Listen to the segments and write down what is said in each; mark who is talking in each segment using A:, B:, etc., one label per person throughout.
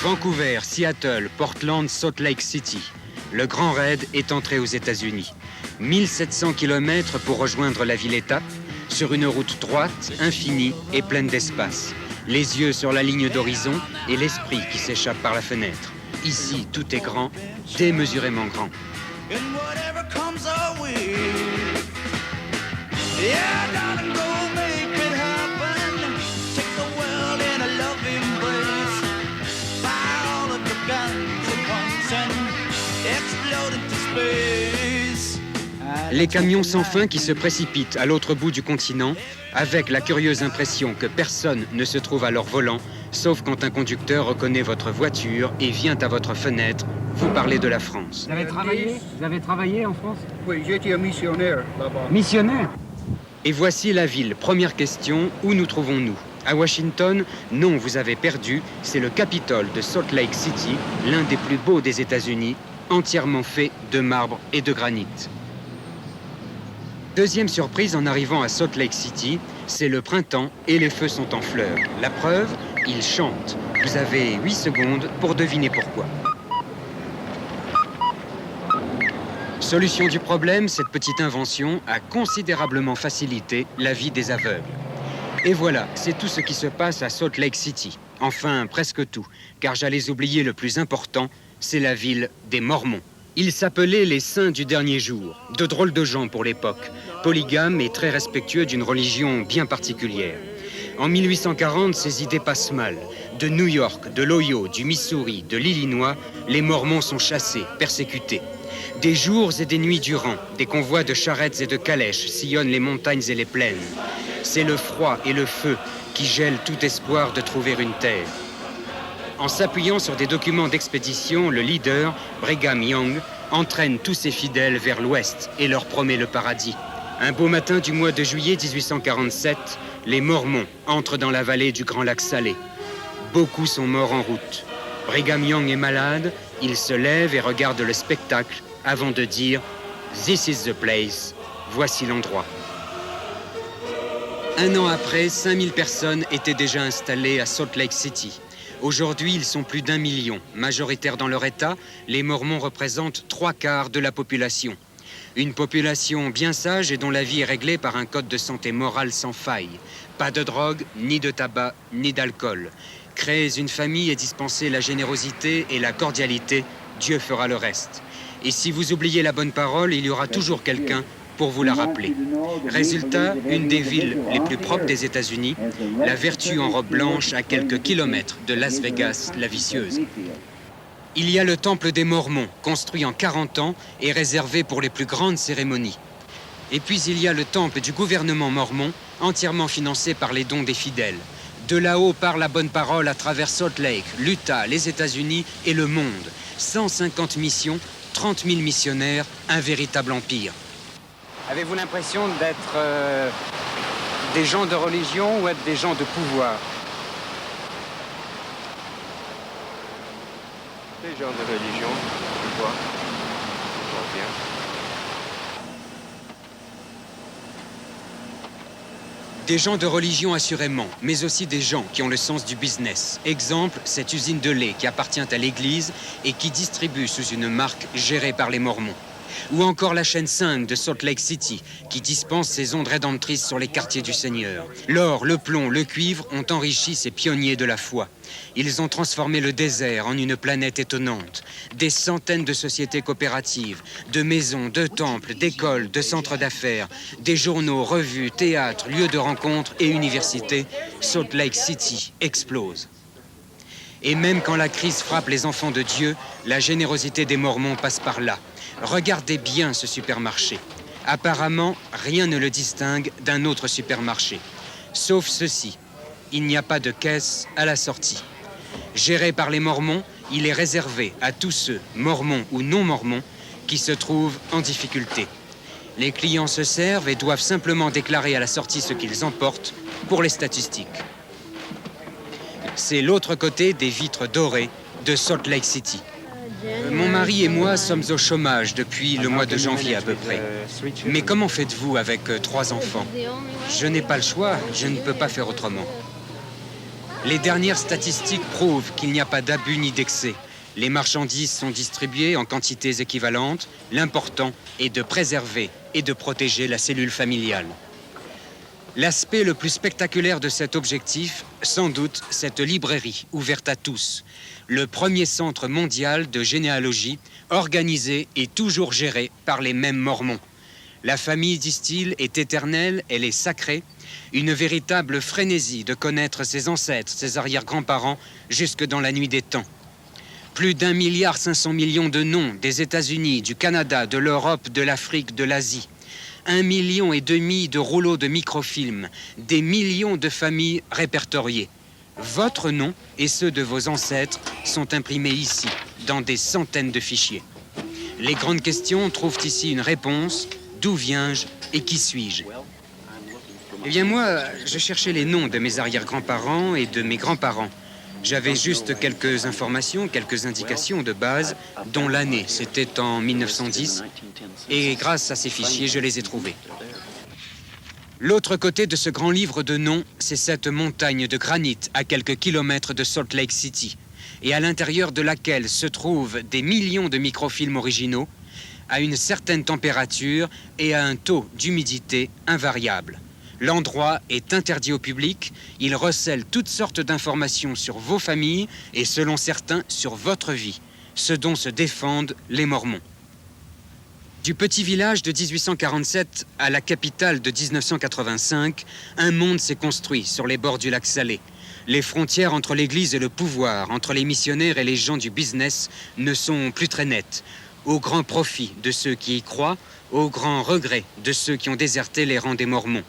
A: Vancouver, Seattle, Portland, Salt Lake City. Le Grand Raid est entré aux États-Unis. 1700 km pour rejoindre la ville-étape, sur une route droite, infinie et pleine d'espace. Les yeux sur la ligne d'horizon et l'esprit qui s'échappe par la fenêtre. Ici, tout est grand, démesurément grand. Les camions sans fin qui se précipitent à l'autre bout du continent, avec la curieuse impression que personne ne se trouve à leur volant, sauf quand un conducteur reconnaît votre voiture et vient à votre fenêtre vous parler de la France.
B: Vous avez travaillé en France?
C: Oui, j'étais un missionnaire là-bas.
B: Missionnaire?
A: Et voici la ville. Première question, où nous trouvons-nous? À Washington, non, vous avez perdu, c'est le Capitole de Salt Lake City, l'un des plus beaux des États-Unis, entièrement fait de marbre et de granit. Deuxième surprise en arrivant à Salt Lake City, c'est le printemps et les feux sont en fleurs. La preuve, ils chantent. Vous avez 8 secondes pour deviner pourquoi. Solution du problème, cette petite invention a considérablement facilité la vie des aveugles. Et voilà, c'est tout ce qui se passe à Salt Lake City. Enfin, presque tout, car j'allais oublier le plus important, c'est la ville des Mormons. Ils s'appelaient les saints du dernier jour, de drôles de gens pour l'époque, polygames et très respectueux d'une religion bien particulière. En 1840, ces idées passent mal. De New York, de l'Ohio, du Missouri, de l'Illinois, les Mormons sont chassés, persécutés. Des jours et des nuits durant, des convois de charrettes et de calèches sillonnent les montagnes et les plaines. C'est le froid et le feu qui gèlent tout espoir de trouver une terre. En s'appuyant sur des documents d'expédition, le leader, Brigham Young, entraîne tous ses fidèles vers l'ouest et leur promet le paradis. Un beau matin du mois de juillet 1847, les Mormons entrent dans la vallée du Grand Lac Salé. Beaucoup sont morts en route. Brigham Young est malade, il se lève et regarde le spectacle avant de dire « This is the place », voici l'endroit. Un an après, 5000 personnes étaient déjà installées à Salt Lake City. Aujourd'hui, ils sont plus d'1 million. Majoritaires dans leur État, les Mormons représentent 3/4 de la population. Une population bien sage et dont la vie est réglée par un code de santé morale sans faille. Pas de drogue, ni de tabac, ni d'alcool. Créez une famille et dispensez la générosité et la cordialité, Dieu fera le reste. Et si vous oubliez la bonne parole, il y aura toujours quelqu'un pour vous la rappeler. Résultat, une des villes les plus propres des États-Unis, la vertu en robe blanche à quelques kilomètres de Las Vegas, la vicieuse. Il y a le temple des Mormons, construit en 40 ans et réservé pour les plus grandes cérémonies. Et puis il y a le temple du gouvernement mormon, entièrement financé par les dons des fidèles. De là-haut part la bonne parole à travers Salt Lake, l'Utah, les États-Unis et le monde. 150 missions, 30 000 missionnaires, un véritable empire. Avez-vous l'impression d'être des gens de religion ou être des gens de pouvoir?
D: Des gens de religion, je vois. Je vois bien.
A: Des gens de religion assurément, mais aussi des gens qui ont le sens du business. Exemple, cette usine de lait qui appartient à l'église et qui distribue sous une marque gérée par les Mormons. Ou encore la chaîne 5 de Salt Lake City, qui dispense ses ondes rédemptrices sur les quartiers du Seigneur. L'or, le plomb, le cuivre ont enrichi ces pionniers de la foi. Ils ont transformé le désert en une planète étonnante. Des centaines de sociétés coopératives, de maisons, de temples, d'écoles, de centres d'affaires, des journaux, revues, théâtres, lieux de rencontres et universités, Salt Lake City explose. Et même quand la crise frappe les enfants de Dieu, la générosité des Mormons passe par là. Regardez bien ce supermarché. Apparemment, rien ne le distingue d'un autre supermarché. Sauf ceci, il n'y a pas de caisse à la sortie. Géré par les Mormons, il est réservé à tous ceux, Mormons ou non Mormons, qui se trouvent en difficulté. Les clients se servent et doivent simplement déclarer à la sortie ce qu'ils emportent pour les statistiques. C'est l'autre côté des vitres dorées de Salt Lake City. Mon mari et moi sommes au chômage depuis le mois de janvier à peu près. Mais comment faites-vous avec 3 enfants? Je n'ai pas le choix, je ne peux pas faire autrement. Les dernières statistiques prouvent qu'il n'y a pas d'abus ni d'excès. Les marchandises sont distribuées en quantités équivalentes. L'important est de préserver et de protéger la cellule familiale. L'aspect le plus spectaculaire de cet objectif, sans doute, cette librairie ouverte à tous. Le premier centre mondial de généalogie, organisé et toujours géré par les mêmes Mormons. La famille, disent-ils, est éternelle, elle est sacrée. Une véritable frénésie de connaître ses ancêtres, ses arrière-grands-parents, jusque dans la nuit des temps. Plus d'1,5 milliard de noms des États-Unis, du Canada, de l'Europe, de l'Afrique, de l'Asie. 1,5 million de rouleaux de microfilms, des millions de familles répertoriées. Votre nom et ceux de vos ancêtres sont imprimés ici, dans des centaines de fichiers. Les grandes questions trouvent ici une réponse. D'où viens-je et qui suis-je? Eh bien moi, je cherchais les noms de mes arrière-grands-parents et de mes grands-parents. J'avais juste quelques informations, quelques indications de base, dont l'année, c'était en 1910. Et grâce à ces fichiers, je les ai trouvés. L'autre côté de ce grand livre de noms, c'est cette montagne de granit à quelques kilomètres de Salt Lake City, et à l'intérieur de laquelle se trouvent des millions de microfilms originaux, à une certaine température et à un taux d'humidité invariable. L'endroit est interdit au public, il recèle toutes sortes d'informations sur vos familles et, selon certains, sur votre vie, ce dont se défendent les Mormons. Du petit village de 1847 à la capitale de 1985, un monde s'est construit sur les bords du lac Salé. Les frontières entre l'Église et le pouvoir, entre les missionnaires et les gens du business ne sont plus très nettes, au grand profit de ceux qui y croient, au grand regret de ceux qui ont déserté les rangs des Mormons.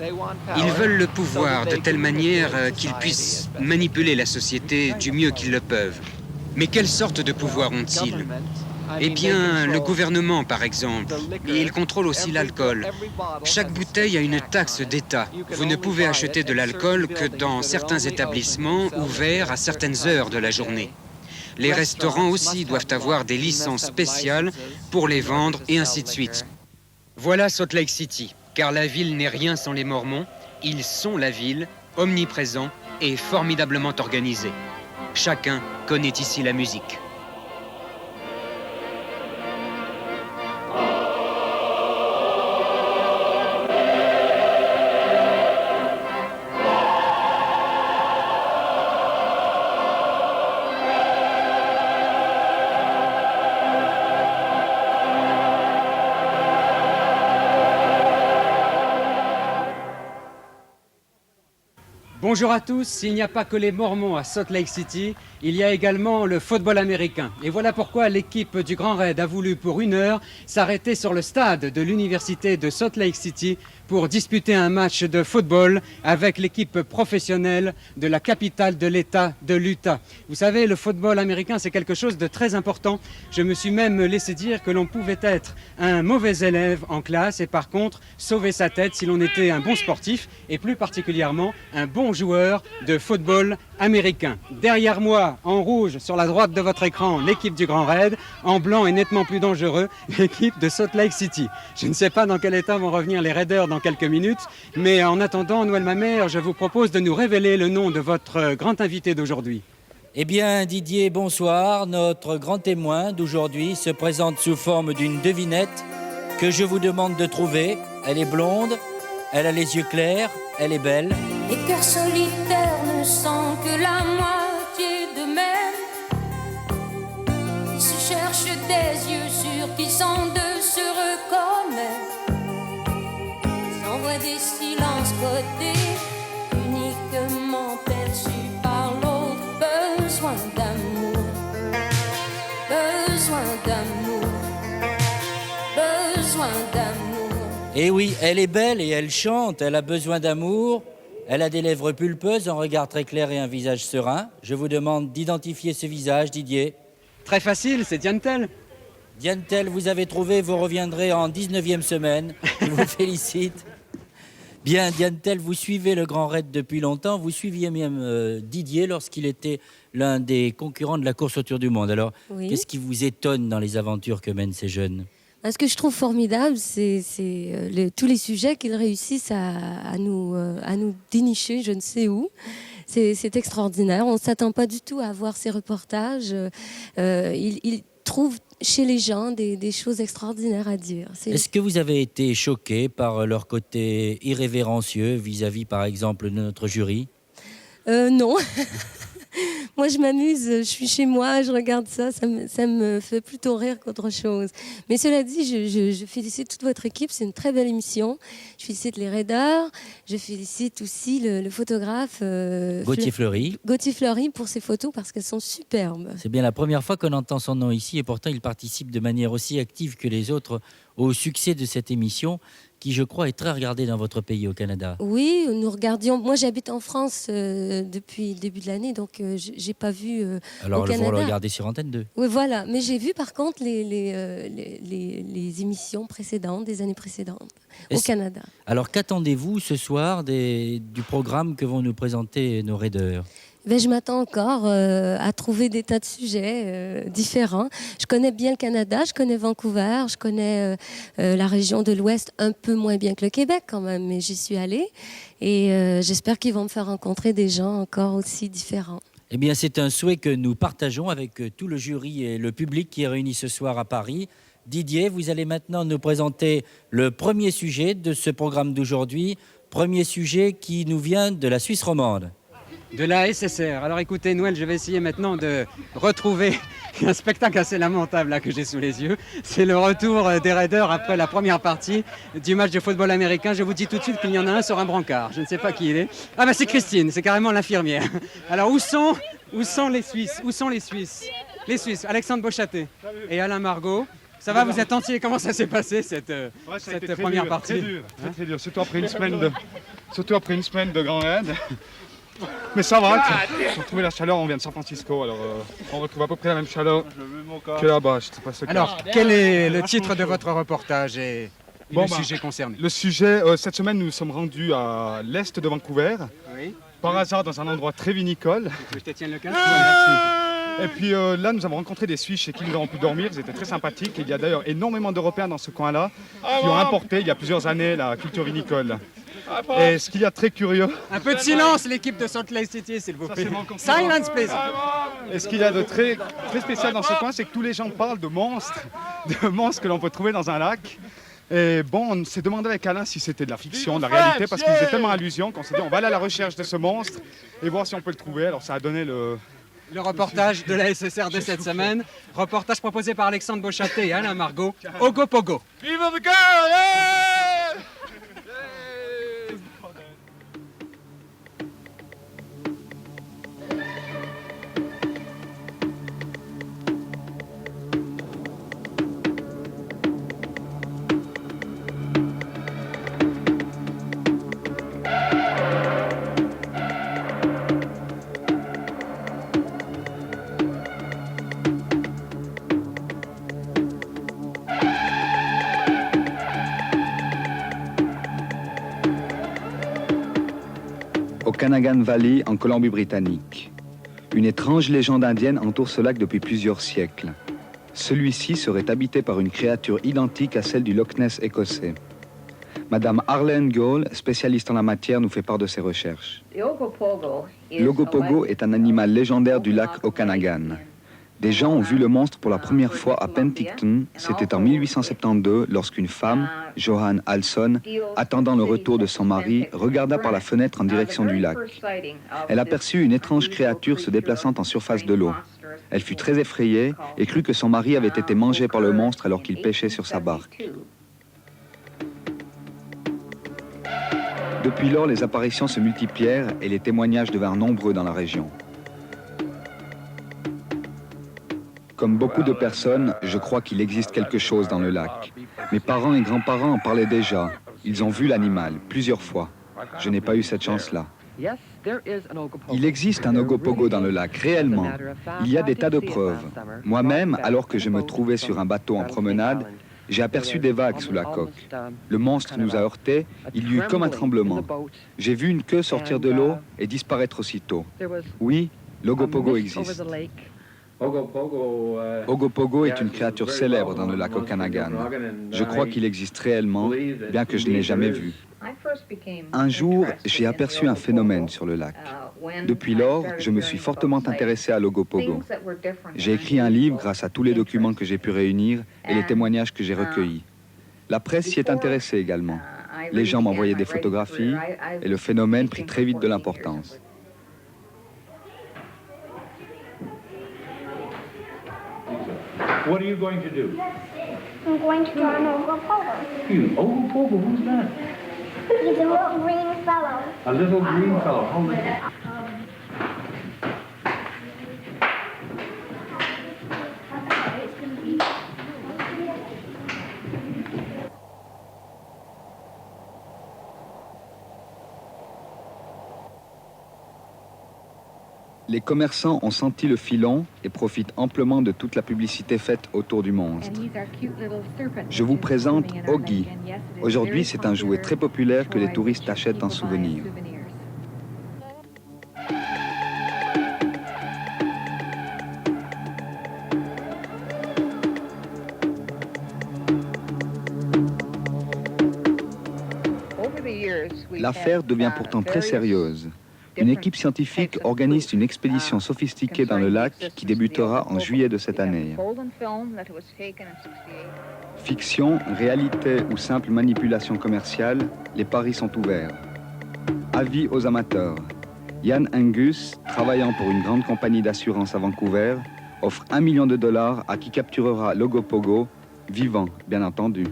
A: Ils veulent le pouvoir de telle manière qu'ils puissent manipuler la société du mieux qu'ils le peuvent. Mais quelle sorte de pouvoir ont-ils? Eh bien, le gouvernement, par exemple, et il contrôle aussi l'alcool. Chaque bouteille a une taxe d'État. Vous ne pouvez acheter de l'alcool que dans certains établissements ouverts à certaines heures de la journée. Les restaurants aussi doivent avoir des licences spéciales pour les vendre et ainsi de suite. Voilà Salt Lake City, car la ville n'est rien sans les Mormons. Ils sont la ville, omniprésents et formidablement organisés. Chacun connaît ici la musique.
B: Bonjour à tous, il n'y a pas que les Mormons à Salt Lake City, il y a également le football américain. Et voilà pourquoi l'équipe du Grand Raid a voulu pour 1 heure s'arrêter sur le stade de l'université de Salt Lake City pour disputer un match de football avec l'équipe professionnelle de la capitale de l'État de l'Utah. Vous savez, le football américain, c'est quelque chose de très important. Je me suis même laissé dire que l'on pouvait être un mauvais élève en classe et par contre sauver sa tête si l'on était un bon sportif et plus particulièrement un bon joueur de football américain. Derrière moi, en rouge, sur la droite de votre écran, l'équipe du Grand Raid. En blanc et nettement plus dangereux, l'équipe de Salt Lake City. Je ne sais pas dans quel état vont revenir les Raiders dans quelques minutes, mais en attendant, Noël Mamère, je vous propose de nous révéler le nom de votre grand invité d'aujourd'hui.
E: Eh bien, Didier, bonsoir. Notre grand témoin d'aujourd'hui se présente sous forme d'une devinette que je vous demande de trouver. Elle est blonde, elle a les yeux clairs, elle est belle.
F: Les cœurs solitaires ne sont que la moitié d'eux-mêmes. Ils se cherchent des yeux sûrs qui sont de se reconnaître. Ils envoient des silences codés, uniquement perçus par l'autre. Besoin d'amour, besoin d'amour, besoin d'amour.
E: Eh oui, elle est belle et elle chante, elle a besoin d'amour. Elle a des lèvres pulpeuses, un regard très clair et un visage serein. Je vous demande d'identifier ce visage, Didier.
B: Très facile, c'est Diane Tell.
E: Diane Tell, vous avez trouvé, vous reviendrez en 19e semaine. Je vous félicite. Bien, Diane Tell, vous suivez le Grand Raid depuis longtemps. Vous suiviez même Didier lorsqu'il était l'un des concurrents de la course autour du monde. Alors,
G: Oui.
E: qu'est-ce qui vous étonne dans les aventures que mènent ces jeunes ?
G: Ce que je trouve formidable, c'est tous les sujets qu'ils réussissent à nous dénicher, je ne sais où. c'est extraordinaire. On ne s'attend pas du tout à voir ces reportages. Il trouve chez les gens des choses extraordinaires à dire.
E: Est-ce que vous avez été choqué par leur côté irrévérencieux vis-à-vis, par exemple, de notre jury ?
G: Non. Moi, je m'amuse, je suis chez moi, je regarde ça, ça me fait plutôt rire qu'autre chose. Mais cela dit, je félicite toute votre équipe, c'est une très belle émission. Je félicite les raiders, je félicite aussi le photographe
E: Gauthier Fleury.
G: Gauthier Fleury pour ses photos parce qu'elles sont superbes.
E: C'est bien la première fois qu'on entend son nom ici et pourtant il participe de manière aussi active que les autres au succès de cette émission qui, je crois, est très regardée dans votre pays, au Canada.
G: Oui, nous regardions. Moi, j'habite en France depuis le début de l'année, donc j'ai pas vu
E: Alors,
G: au Canada.
E: vous le regardez sur Antenne 2.
G: Oui, voilà. Mais j'ai vu, par contre, les émissions précédentes, des années précédentes, au Canada.
E: Alors, qu'attendez-vous ce soir du programme que vont nous présenter nos raiders ?
G: Ben, je m'attends encore à trouver des tas de sujets différents. Je connais bien le Canada, je connais Vancouver, je connais la région de l'Ouest un peu moins bien que le Québec quand même, mais j'y suis allée. Et j'espère qu'ils vont me faire rencontrer des gens encore aussi différents.
E: Eh bien, c'est un souhait que nous partageons avec tout le jury et le public qui est réuni ce soir à Paris. Didier, vous allez maintenant nous présenter le premier sujet de ce programme d'aujourd'hui. Premier sujet qui nous vient de la Suisse romande.
B: De la SSR. Alors écoutez, Noël, je vais essayer maintenant de retrouver un spectacle assez lamentable là que j'ai sous les yeux. C'est le retour des Raiders après la première partie du match de football américain. Je vous dis tout de suite qu'il y en a un sur un brancard. Je ne sais pas qui il est. Ah ben c'est Christine, c'est carrément l'infirmière. Alors où sont les Suisses ? Où sont les Suisses ? Les Suisses, Alexandre Beauchâté et Alain Margot. Ça va, vous êtes entiers? Comment ça s'est passé cette première partie?
C: Très dur, surtout après une semaine de grand raid. Mais ça va, on a retrouvé la chaleur, on vient de San Francisco, alors on retrouve à peu près la même chaleur que là-bas. Je sais pas ce
B: alors, quel est le titre de votre reportage et le sujet concerné?
C: Le sujet, cette semaine, nous sommes rendus à l'est de Vancouver,
B: Oui.
C: par hasard dans un endroit très vinicole.
B: Je te tiens le casque.
C: Et puis là, nous avons rencontré des Suisses chez qui nous avons pu dormir, ils étaient très sympathiques. Il y a d'ailleurs énormément d'Européens dans ce coin-là qui ont importé il y a plusieurs années la culture vinicole. Et ce qu'il y a de très curieux...
B: Un peu de silence, l'équipe de Salt Lake City, s'il vous plaît. Silence, please.
C: Et ce qu'il y a de très spécial dans ce coin, c'est que tous les gens parlent de monstres que l'on peut trouver dans un lac. Et bon, on s'est demandé avec Alain si c'était de la fiction, de la réalité, parce qu'il faisait tellement allusion qu'on s'est dit on va aller à la recherche de ce monstre et voir si on peut le trouver. Alors ça a donné le
B: reportage de la SSR de cette semaine. Reportage proposé par Alexandre Beauchâté et Alain Margot. Ogo Pogo.
C: Vive the girl, yeah!
H: Okanagan Valley, en Colombie-Britannique. Une étrange légende indienne entoure ce lac depuis plusieurs siècles. Celui-ci serait habité par une créature identique à celle du Loch Ness écossais. Madame Arlene Gole, spécialiste en la matière, nous fait part de ses recherches. L'Ogopogo est un animal légendaire du lac Okanagan. Des gens ont vu le monstre pour la première fois à Penticton. C'était en 1872 lorsqu'une femme, Johanne Alson, attendant le retour de son mari, regarda par la fenêtre en direction du lac. Elle aperçut une étrange créature se déplaçant en surface de l'eau. Elle fut très effrayée et crut que son mari avait été mangé par le monstre alors qu'il pêchait sur sa barque. Depuis lors, les apparitions se multiplièrent et les témoignages devinrent nombreux dans la région. Comme beaucoup de personnes, je crois qu'il existe quelque chose dans le lac. Mes parents et grands-parents en parlaient déjà. Ils ont vu l'animal plusieurs fois. Je n'ai pas eu cette chance-là. Il existe un Ogopogo dans le lac, réellement. Il y a des tas de preuves. Moi-même, alors que je me trouvais sur un bateau en promenade, j'ai aperçu des vagues sous la coque. Le monstre nous a heurtés, il y eut comme un tremblement. J'ai vu une queue sortir de l'eau et disparaître aussitôt. Oui, l'Ogopogo existe. Ogopogo est une créature célèbre dans le lac Okanagan. Je crois qu'il existe réellement, bien que je ne l'ai jamais vu. Un jour, j'ai aperçu un phénomène sur le lac. Depuis lors, je me suis fortement intéressé à l'Ogopogo. J'ai écrit un livre grâce à tous les documents que j'ai pu réunir et les témoignages que j'ai recueillis. La presse s'y est intéressée également. Les gens m'envoyaient des photographies et le phénomène prit très vite de l'importance.
I: What are you going to do?
J: I'm going to draw an Ogopogo.
I: You, Ogopogo, who's that?
J: He's a little green fellow.
I: A little green fellow. How little?
H: Les commerçants ont senti le filon et profitent amplement de toute la publicité faite autour du monstre. Je vous présente Ogi. Aujourd'hui, c'est un jouet très populaire que les touristes achètent en souvenir. L'affaire devient pourtant très sérieuse. Une équipe scientifique organise une expédition sophistiquée dans le lac qui débutera en juillet de cette année. Fiction, réalité ou simple manipulation commerciale, les paris sont ouverts. Avis aux amateurs. Ian Angus, travaillant pour une grande compagnie d'assurance à Vancouver, offre $1 million à qui capturera l'Ogopogo, vivant, bien entendu.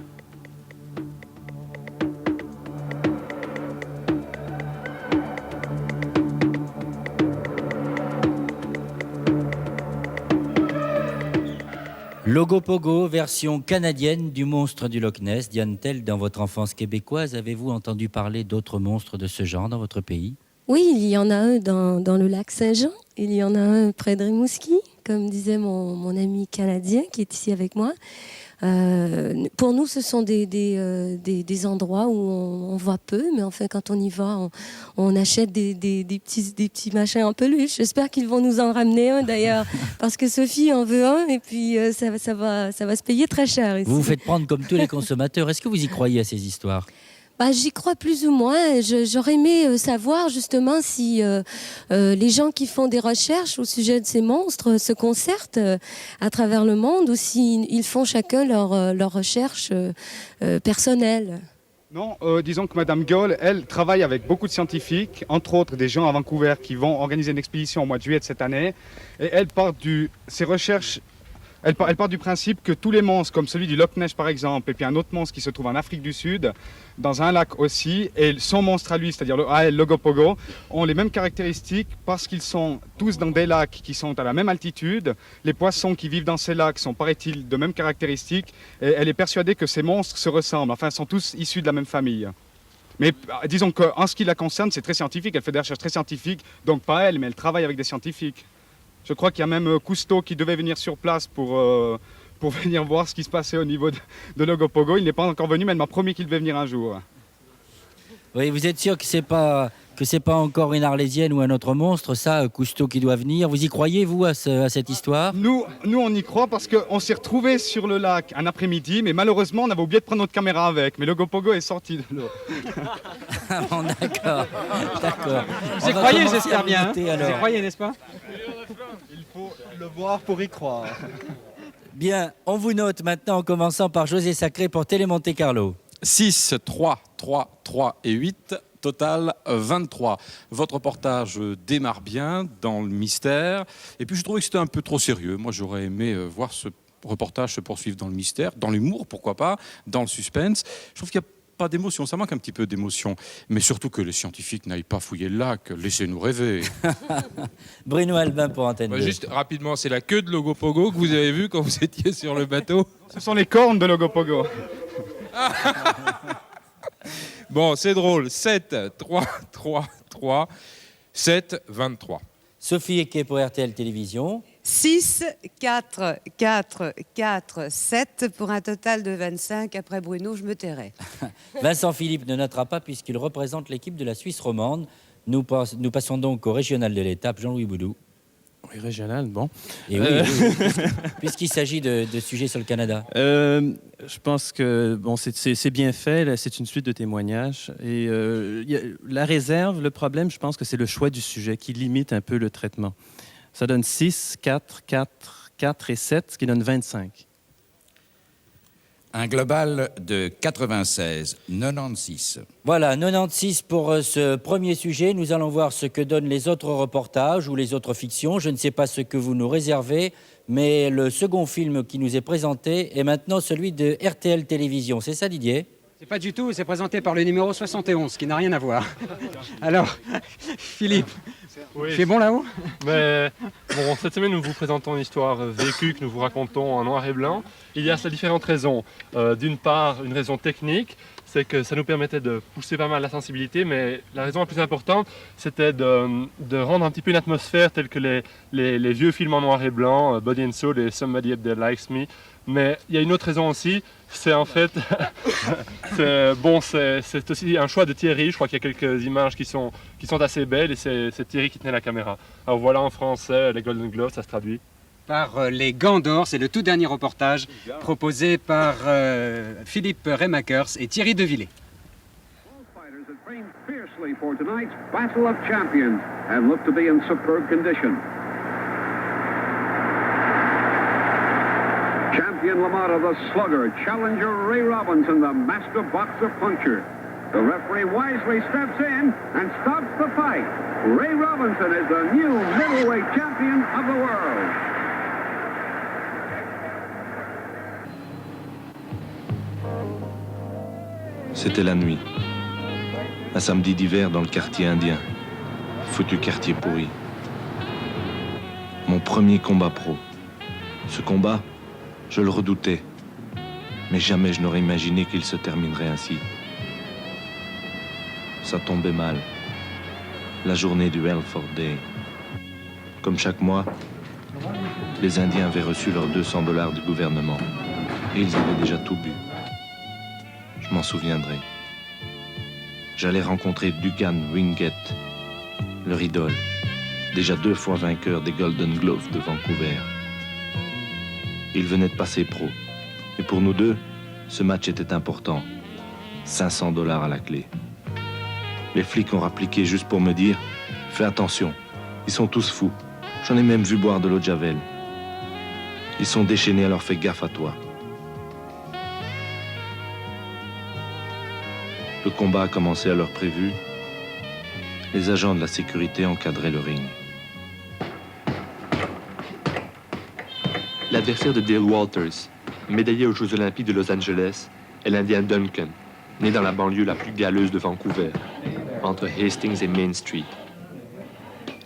E: L'Ogopogo, version canadienne du monstre du Loch Ness. Diane Tell, dans votre enfance québécoise, avez-vous entendu parler d'autres monstres de ce genre dans votre pays?
G: Oui, il y en a un dans le lac Saint-Jean. Il y en a un près de Rimouski, comme disait mon ami canadien qui est ici avec moi. Pour nous, ce sont des endroits où on voit peu, mais enfin, quand on y va, on achète des petits machins en peluche. J'espère qu'ils vont nous en ramener un d'ailleurs, parce que Sophie en veut un, et puis ça va se payer très cher ici.
E: Vous vous faites prendre comme tous les consommateurs. Est-ce que vous y croyez à ces histoires?
G: J'y crois plus ou moins. J'aurais aimé savoir justement si les gens qui font des recherches au sujet de ces monstres se concertent à travers le monde ou s'ils font chacun leur recherche personnelle.
C: Non, disons que Madame Goll, elle, travaille avec beaucoup de scientifiques, entre autres des gens à Vancouver qui vont organiser une expédition au mois de juillet de cette année. Et elle part ses recherches. Elle part du principe que tous les monstres, comme celui du Loch Ness par exemple, et puis un autre monstre qui se trouve en Afrique du Sud, dans un lac aussi, et son monstre à lui, c'est-à-dire l'Ogopogo, ont les mêmes caractéristiques parce qu'ils sont tous dans des lacs qui sont à la même altitude. Les poissons qui vivent dans ces lacs sont, paraît-il, de mêmes caractéristiques. Et elle est persuadée que ces monstres se ressemblent, enfin, sont tous issus de la même famille. Mais disons qu'en ce qui la concerne, c'est très scientifique. Elle fait des recherches très scientifiques, donc pas elle, mais elle travaille avec des scientifiques. Je crois qu'il y a même Cousteau qui devait venir sur place pour venir voir ce qui se passait au niveau de l'Ogopogo. Il n'est pas encore venu, mais elle m'a promis qu'il devait venir un jour.
E: Oui, vous êtes sûr que c'est pas encore une Arlésienne ou un autre monstre, ça, Cousteau qui doit venir? Vous y croyez, vous, à cette histoire?
C: Nous, on y croit parce qu'on s'est retrouvés sur le lac un après-midi, mais malheureusement, on avait oublié de prendre notre caméra avec. Mais l'Ogopogo est sorti de l'eau.
E: Ah bon, d'accord.
B: Vous y croyez, j'espère bien. Vous y croyez, n'est-ce pas?
K: Il faut le voir pour y croire.
E: Bien, on vous note maintenant en commençant par José Sacré pour Télé Monte Carlo.
L: 6, 3, 3, 3 et 8, total 23. Votre reportage démarre bien dans le mystère. Et puis je trouvais que c'était un peu trop sérieux. Moi j'aurais aimé voir ce reportage se poursuivre dans le mystère, dans l'humour, pourquoi pas, dans le suspense. Je trouve qu'il n'y a pas d'émotion, ça manque un petit peu d'émotion. Mais surtout que les scientifiques n'aillent pas fouiller le lac, laissez-nous rêver.
E: Bruno Albin pour Antenne 2.
M: Juste rapidement, c'est la queue de l'Ogopogo que vous avez vue quand vous étiez sur le bateau?
C: Ce sont les cornes de l'Ogopogo.
M: Bon, c'est drôle. 7, 3, 3, 3, 7, 23.
E: Sophie Eke pour RTL Télévision.
N: 6, 4, 4, 4, 7 pour un total de 25. Après Bruno, je me tairai.
E: Vincent Philippe ne notera pas puisqu'il représente l'équipe de la Suisse romande. Nous passons donc au régional de l'étape. Jean-Louis Boudou.
O: Oui, régional, bon.
E: Et oui, puisqu'il s'agit de sujets sur le Canada.
O: Je pense que bon, c'est bien fait. Là, c'est une suite de témoignages. Et la réserve, le problème, je pense que c'est le choix du sujet qui limite un peu le traitement. Ça donne 6, 4, 4, 4 et 7, ce qui donne 25.
P: Un global de 96, 96.
E: Voilà, 96 pour ce premier sujet. Nous allons voir ce que donnent les autres reportages ou les autres fictions. Je ne sais pas ce que vous nous réservez, mais le second film qui nous est présenté est maintenant celui de RTL Télévision. C'est ça, Didier ?
B: C'est pas du tout, c'est présenté par le numéro 71, qui n'a rien à voir. Alors, Philippe,
Q: oui.
B: c'est bon là-haut ?
Q: Mais bon, cette semaine, nous vous présentons une histoire vécue que nous vous racontons en noir et blanc. Il y a différentes raisons. D'une part, une raison technique, c'est que ça nous permettait de pousser pas mal la sensibilité, mais la raison la plus importante, c'était de rendre un petit peu une atmosphère telle que les vieux films en noir et blanc, Body and Soul et Somebody Up There Likes Me. Mais il y a une autre raison aussi, c'est en fait, c'est aussi un choix de Thierry. Je crois qu'il y a quelques images qui sont assez belles et c'est Thierry qui tenait la caméra. Alors voilà, en français, les Golden Globes, ça se traduit
B: par les Gants d'Or. C'est le tout dernier reportage proposé par Philippe Remakers et Thierry Devillé.
R: Champion Lamada, the slugger, challenger Ray Robinson, the master boxer puncher. The referee wisely steps in and stops the fight. Ray Robinson is the new middleweight champion of the world.
S: C'était la nuit. Un samedi d'hiver dans le quartier indien. Foutu quartier pourri. Mon premier combat pro. Ce combat, je le redoutais, mais jamais je n'aurais imaginé qu'il se terminerait ainsi. Ça tombait mal. La journée du Halford Day. Comme chaque mois, les Indiens avaient reçu leurs $200 du gouvernement. Et ils avaient déjà tout bu. Je m'en souviendrai. J'allais rencontrer Duncan Wingate, leur idole, déjà 2 fois vainqueur des Golden Gloves de Vancouver. Il venait de passer pro. Et pour nous deux, ce match était important. $500 à la clé. Les flics ont rappliqué juste pour me dire « Fais attention, ils sont tous fous. J'en ai même vu boire de l'eau de Javel. Ils sont déchaînés, alors fais gaffe à toi. » Le combat a commencé à l'heure prévue. Les agents de la sécurité encadraient le ring.
T: L'adversaire de Dale Walters, médaillé aux Jeux Olympiques de Los Angeles, est l'Indien Duncan, né dans la banlieue la plus galeuse de Vancouver, entre Hastings et Main Street.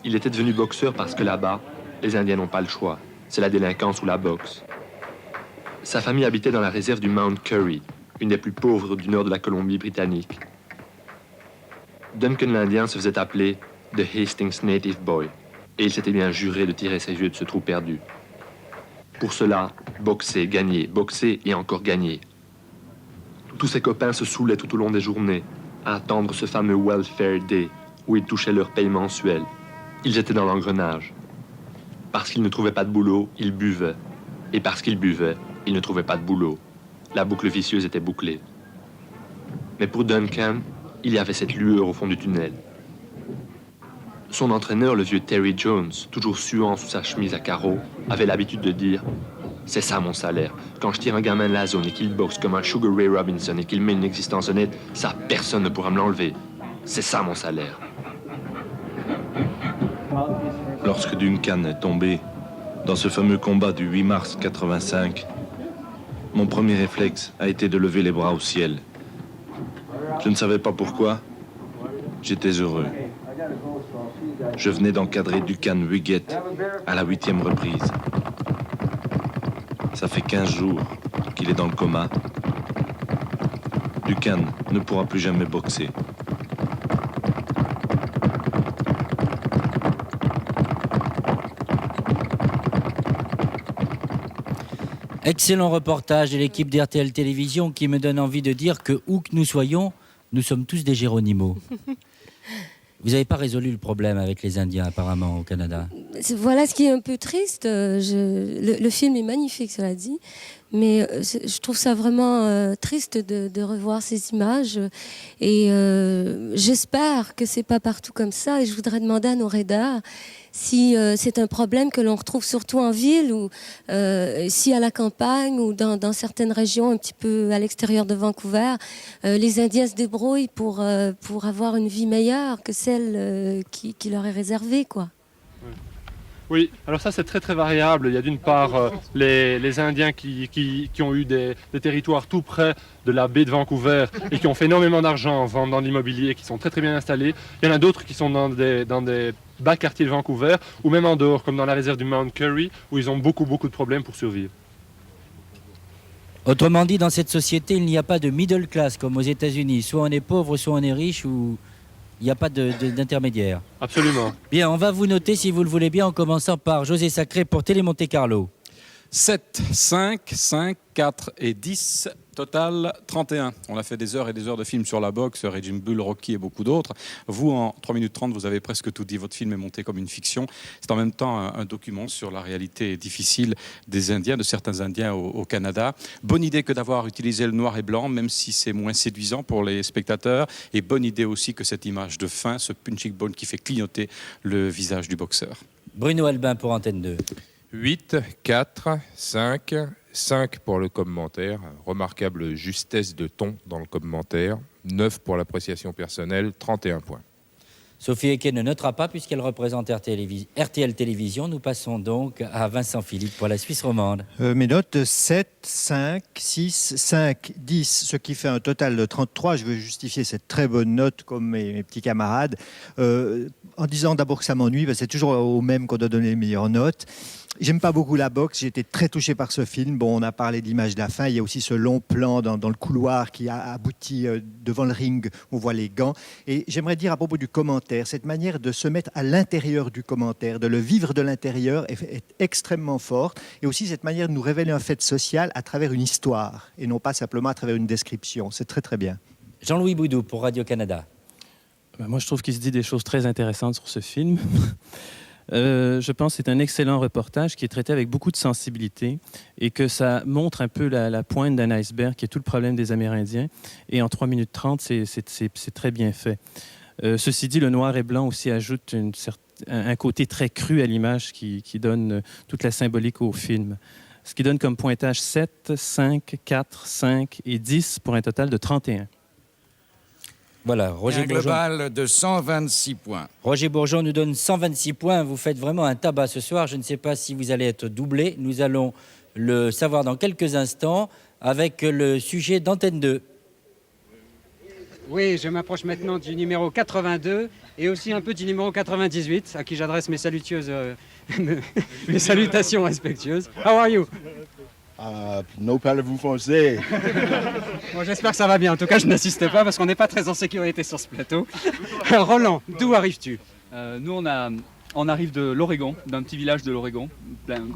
T: Il était devenu boxeur parce que là-bas, les Indiens n'ont pas le choix. C'est la délinquance ou la boxe. Sa famille habitait dans la réserve du Mount Currie, une des plus pauvres du nord de la Colombie-Britannique. Duncan l'Indien se faisait appeler The Hastings Native Boy, et il s'était bien juré de tirer ses yeux de ce trou perdu. Pour cela, boxer, gagner, boxer et encore gagner. Tous ses copains se saoulaient tout au long des journées à attendre ce fameux Welfare Day où ils touchaient leur paye mensuel. Ils étaient dans l'engrenage. Parce qu'ils ne trouvaient pas de boulot, ils buvaient. Et parce qu'ils buvaient, ils ne trouvaient pas de boulot. La boucle vicieuse était bouclée. Mais pour Duncan, il y avait cette lueur au fond du tunnel. Son entraîneur, le vieux Terry Jones, toujours suant sous sa chemise à carreaux, avait l'habitude de dire « C'est ça mon salaire. Quand je tire un gamin de la zone et qu'il boxe comme un Sugar Ray Robinson et qu'il met une existence honnête, ça, personne ne pourra me l'enlever. C'est ça mon salaire. »
S: Lorsque Duncan est tombé, dans ce fameux combat du 8 mars 85, mon premier réflexe a été de lever les bras au ciel. Je ne savais pas pourquoi. J'étais heureux. Je venais d'encadrer Duncan Wingate à la 8e reprise. Ça fait 15 jours qu'il est dans le coma. Duncan ne pourra plus jamais boxer.
E: Excellent reportage de l'équipe d'RTL Télévision qui me donne envie de dire que où que nous soyons, nous sommes tous des Géronimo. Vous n'avez pas résolu le problème avec les Indiens apparemment au Canada?
G: voilà ce qui est un peu triste. Le film est magnifique, cela dit, mais je trouve ça vraiment triste de revoir ces images. Et j'espère que c'est pas partout comme ça. Et je voudrais demander à nos rédars si c'est un problème que l'on retrouve surtout en ville ou si à la campagne ou dans certaines régions un petit peu à l'extérieur de Vancouver, les Indiens se débrouillent pour avoir une vie meilleure que celle qui leur est réservée, quoi.
Q: Oui, alors ça c'est très très variable. Il y a d'une part les Indiens qui ont eu des territoires tout près de la baie de Vancouver et qui ont fait énormément d'argent en vendant de l'immobilier, qui sont très très bien installés. Il y en a d'autres qui sont dans des bas quartiers de Vancouver ou même en dehors, comme dans la réserve du Mount Currie, où ils ont beaucoup de problèmes pour survivre.
E: Autrement dit, dans cette société, il n'y a pas de middle class comme aux États-Unis. Soit on est pauvre, soit on est riche, ou il n'y a pas d'intermédiaire.
Q: Absolument.
E: Bien, on va vous noter, si vous le voulez bien, en commençant par José Sacré pour Télé Monte Carlo.
L: 7, 5, 5, 4 et 10, total 31. On a fait des heures et des heures de films sur la boxe, Raging Bull, Rocky et beaucoup d'autres. Vous, en 3 minutes 30, vous avez presque tout dit. Votre film est monté comme une fiction. C'est en même temps un document sur la réalité difficile des Indiens, de certains Indiens au Canada. Bonne idée que d'avoir utilisé le noir et blanc, même si c'est moins séduisant pour les spectateurs. Et bonne idée aussi que cette image de fin, ce punching ball qui fait clignoter le visage du boxeur.
E: Bruno Albin pour Antenne 2.
M: 8, 4, 5, 5 pour le commentaire, remarquable justesse de ton dans le commentaire, 9 pour l'appréciation personnelle, 31 points.
E: Sophie Eke ne notera pas puisqu'elle représente RTL Télévision. Nous passons donc à Vincent Philippe pour la Suisse romande.
B: Mes notes, 7, 5, 6, 5, 10, ce qui fait un total de 33. Je veux justifier cette très bonne note comme mes petits camarades. En disant d'abord que ça m'ennuie, c'est toujours au même qu'on doit donner les meilleures notes. J'aime pas beaucoup la boxe, j'ai été très touché par ce film. Bon, on a parlé de l'image de la fin, il y a aussi ce long plan dans le couloir qui a abouti devant le ring, on voit les gants. Et j'aimerais dire à propos du commentaire, cette manière de se mettre à l'intérieur du commentaire, de le vivre de l'intérieur est extrêmement forte. Et aussi cette manière de nous révéler un fait social à travers une histoire et non pas simplement à travers une description. C'est très très bien.
E: Jean-Louis Boudou pour Radio-Canada.
O: Moi, je trouve qu'il se dit des choses très intéressantes sur ce film. Je pense que c'est un excellent reportage qui est traité avec beaucoup de sensibilité et que ça montre un peu la pointe d'un iceberg qui est tout le problème des Amérindiens. Et en 3 minutes 30, c'est très bien fait. Ceci dit, le noir et blanc aussi ajoute un côté très cru à l'image qui donne toute la symbolique au film. Ce qui donne comme pointage 7, 5, 4, 5 et 10 pour un total de 31.
E: Voilà, Roger Bourgeon.
P: Un global de 126 points.
E: Roger Bourgeon nous donne 126 points. Vous faites vraiment un tabac ce soir. Je ne sais pas si vous allez être doublé. Nous allons le savoir dans quelques instants avec le sujet d'Antenne 2.
B: Oui, je m'approche maintenant du numéro 82 et aussi un peu du numéro 98, à qui j'adresse mes mes salutations respectueuses. How are you?
K: No parlez-vous français?
B: Bon, j'espère que ça va bien. En tout cas, je n'assiste pas parce qu'on n'est pas très en sécurité sur ce plateau. Roland, d'où arrives-tu?
U: Nous, on arrive de l'Oregon, d'un petit village de l'Oregon,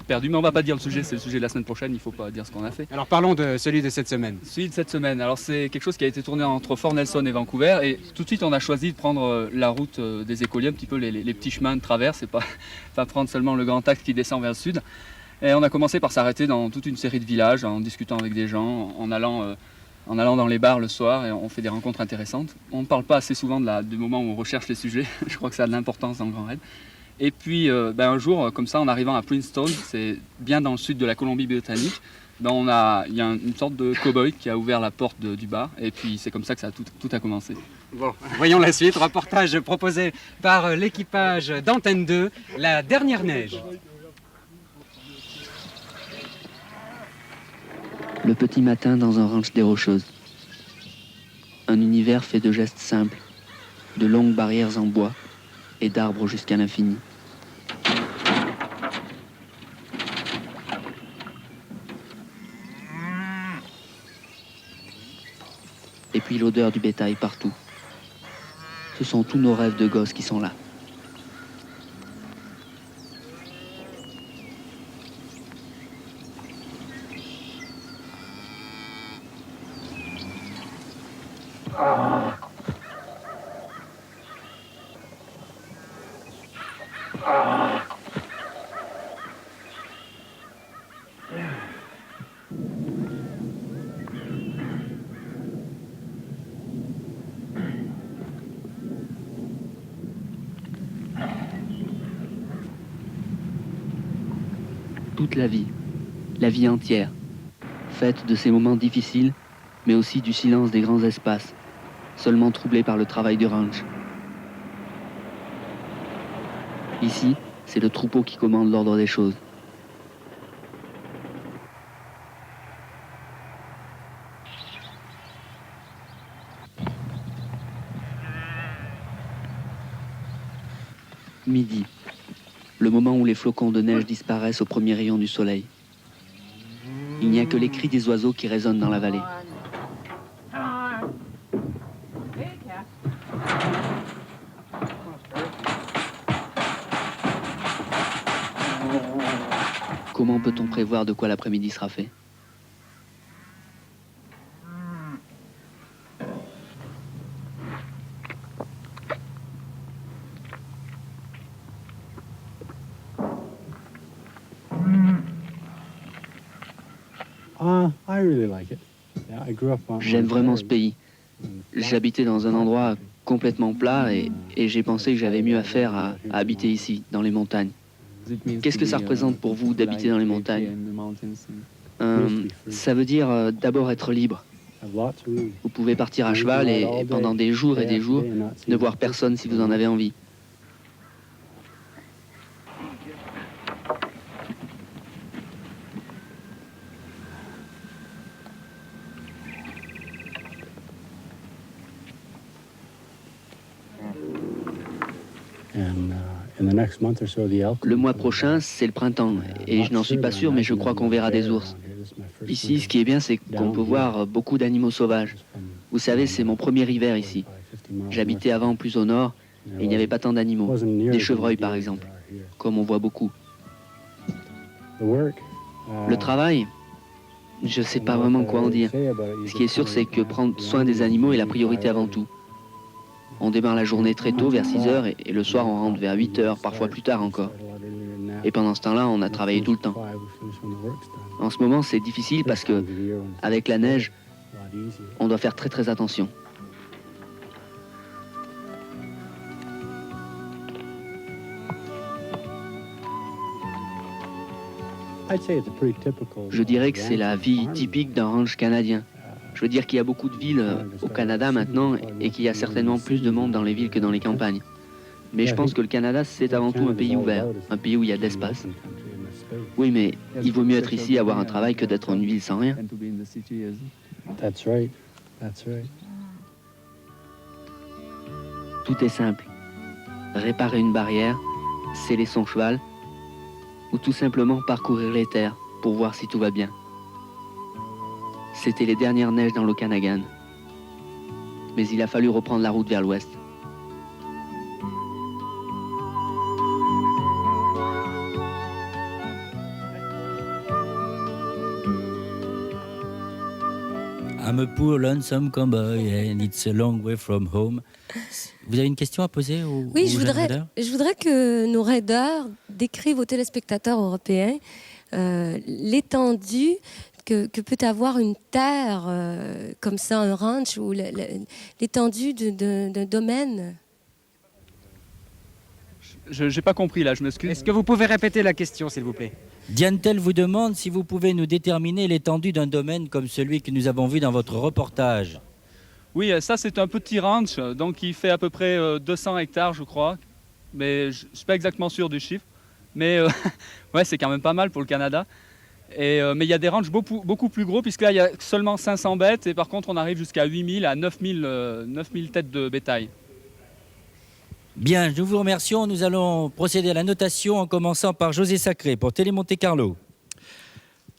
U: perdu. Mais on ne va pas dire le sujet, c'est le sujet de la semaine prochaine, il ne faut pas dire ce qu'on a fait.
B: Alors parlons de celui de cette semaine.
U: Celui de cette semaine, alors c'est quelque chose qui a été tourné entre Fort Nelson et Vancouver. Et tout de suite, on a choisi de prendre la route des écoliers, un petit peu les petits chemins de traverse, et pas prendre seulement le grand axe qui descend vers le sud. Et on a commencé par s'arrêter dans toute une série de villages, en discutant avec des gens, en allant dans les bars le soir, et on fait des rencontres intéressantes. On ne parle pas assez souvent du moment où on recherche les sujets, je crois que ça a de l'importance dans le Grand Raid. Et puis un jour, comme ça, en arrivant à Princeton, c'est bien dans le sud de la Colombie-Britannique, il y a une sorte de cow-boy qui a ouvert la porte du bar, et puis c'est comme ça que tout a commencé.
B: Bon, voyons la suite, reportage proposé par l'équipage d'Antenne 2, La Dernière Neige.
V: Le petit matin dans un ranch des Rocheuses. Un univers fait de gestes simples, de longues barrières en bois et d'arbres jusqu'à l'infini. Et puis l'odeur du bétail partout. Ce sont tous nos rêves de gosses qui sont là. toute la vie entière, faite de ces moments difficiles, mais aussi du silence des grands espaces, seulement troublés par le travail du ranch. Ici, c'est le troupeau qui commande l'ordre des choses. Midi, le moment où les flocons de neige disparaissent au premier rayon du soleil. Il n'y a que les cris des oiseaux qui résonnent dans la vallée. Comment peut-on prévoir de quoi l'après-midi sera fait? J'aime vraiment ce pays. J'habitais dans un endroit complètement plat et j'ai pensé que j'avais mieux à faire à habiter ici, dans les montagnes. Qu'est-ce que ça représente pour vous d'habiter dans les montagnes? Ça veut dire d'abord être libre. Vous pouvez partir à cheval et pendant des jours et des jours ne voir personne si vous en avez envie. Le mois prochain, c'est le printemps, et je n'en suis pas sûr, mais je crois qu'on verra des ours. Ici, ce qui est bien, c'est qu'on peut voir beaucoup d'animaux sauvages. Vous savez, c'est mon premier hiver ici. J'habitais avant plus au nord, et il n'y avait pas tant d'animaux. Des chevreuils, par exemple, comme on voit beaucoup. Le travail, je ne sais pas vraiment quoi en dire. Ce qui est sûr, c'est que prendre soin des animaux est la priorité avant tout. On démarre la journée très tôt, vers 6 heures, et le soir, on rentre vers 8 heures, parfois plus tard encore. Et pendant ce temps-là, on a travaillé tout le temps. En ce moment, c'est difficile parce que, avec la neige, on doit faire très très attention. Je dirais que c'est la vie typique d'un ranch canadien. Je veux dire qu'il y a beaucoup de villes au Canada maintenant et qu'il y a certainement plus de monde dans les villes que dans les campagnes. Mais je pense que le Canada, c'est avant tout un pays ouvert, un pays où il y a de l'espace. Oui, mais il vaut mieux être ici et avoir un travail que d'être en une ville sans rien. Tout est simple. Réparer une barrière, sceller son cheval, ou tout simplement parcourir les terres pour voir si tout va bien. C'était les dernières neiges dans l'Okanagan. Mais il a fallu reprendre la route vers l'ouest.
E: I'm a poor lonesome cowboy and it's a long way from home. Vous avez une question à poser aux
G: Oui, je
E: jeunes raiders?
G: voudrais que nos raiders décrivent aux téléspectateurs européens l'étendue que peut avoir une terre comme ça, un ranch, ou l'étendue d'un domaine.
U: Je n'ai pas compris là, je m'excuse.
B: Est-ce que vous pouvez répéter la question, s'il vous plaît?
E: Diane-Telle vous demande si vous pouvez nous déterminer l'étendue d'un domaine comme celui que nous avons vu dans votre reportage.
U: Oui, ça c'est un petit ranch, donc il fait à peu près 200 hectares, je crois. Mais je ne suis pas exactement sûr du chiffre. Mais ouais, c'est quand même pas mal pour le Canada. Mais il y a des ranchs beaucoup plus gros, puisque là, il y a seulement 500 bêtes, et par contre, on arrive jusqu'à 8000 à 9000 têtes de bétail.
E: Bien, nous vous remercions. Nous allons procéder à la notation en commençant par José Sacré pour Télé Monte Carlo.